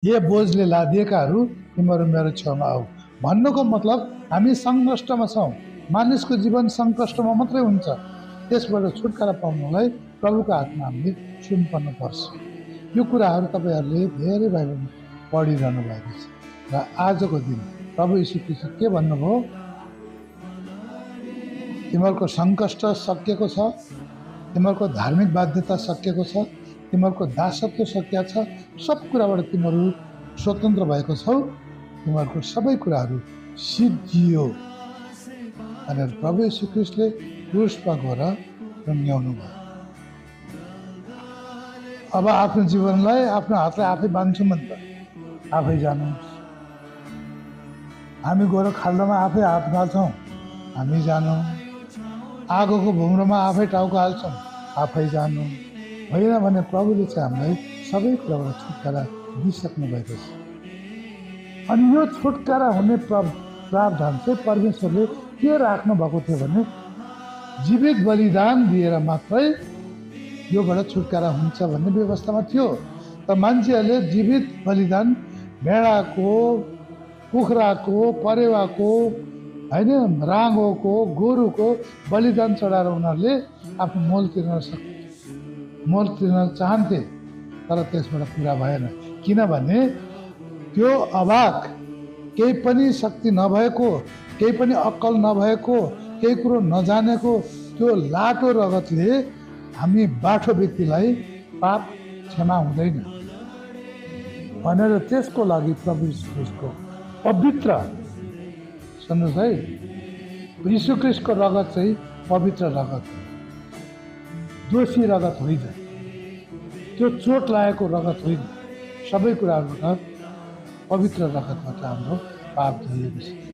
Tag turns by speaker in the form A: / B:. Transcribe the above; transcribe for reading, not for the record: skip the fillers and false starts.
A: ये बोझले लादिएकाहरू तिमीहरू मेरो छेउमा आऊ। भन्नुको मतलब हामी सङ्कष्टमा छौँ। मानिसको जीवन सङ्कष्टमा मात्रै हुन्छ। त्यसबाट छुटकारा पाउनलाई प्रभुको हातमा हामीले सुम्पर्नु पर्छ। यो कुराहरू तपाईँहरूले धेरै बाइबलमा पढिरहनु भएको छ र आजको दिन प्रभु यीशु ख्रीष्ट के भन्नुभयो? तिमीहरूको सङ्कष्ट सकिएको छ, तिमीहरूको धार्मिक बाध्यता सकिएको छ, तिमीहरूको दासत्व सकिएको छ, सब कुराबाट तिमीहरू स्वतन्त्र भएको छौ, तिमीहरूको सबै कुराहरू सिद्धियो भनेर प्रभु यीशु ख्रीष्टले क्रुसमा गएर टङ्ग्याउनु भयो। अब आफ्नो जीवनलाई आफ्नो हातलाई आफै बाँध्छौँ भने त आफै जानुहोस्। हामी गएर खाल्डोमा आफै हात हाल्छौँ, हामी जानु। आगोको भुम्रो आफै टाउको हाल्छौँ, आफै जानु। होइन भने प्रभुले चाहिँ हामीलाई सबै कुराबाट छुटकारा दिइसक्नु भएको छ। अनि यो छुटकारा हुने प्रावधान चाहिँ परमेश्वरले के राख्नु भएको थियो भने जीवित बलिदान दिएर मात्रै योबाट छुटकारा हुन्छ भन्ने व्यवस्थामा थियो। त मान्छेहरूले जीवित बलिदान भेडाको, कुखुराको, परेवाको, होइन राँगोको, गोरुको बलिदान चढाएर उनीहरूले आफ्नो मोल तिर्न चाहन्थे, तर त्यसबाट पुरा भएन। किनभने त्यो अभाग, केही पनि शक्ति नभएको, केही पनि अक्कल नभएको, केही कुरो नजानेको त्यो लाटो रगतले हामी बाठो व्यक्तिलाई पाप क्षमा हुँदैन भनेर त्यसको लागि प्रभु यीशु ख्रीष्टको पवित्र, सुन्नुहोस् है, यीशु ख्रीष्टको रगत चाहिँ पवित्र रगत, दोषी रगत होइन, त्यो चोट लागेको रगत होइन। सबै कुराहरूबाट पवित्र रगतबाट हाम्रो पाप धोइएको छ।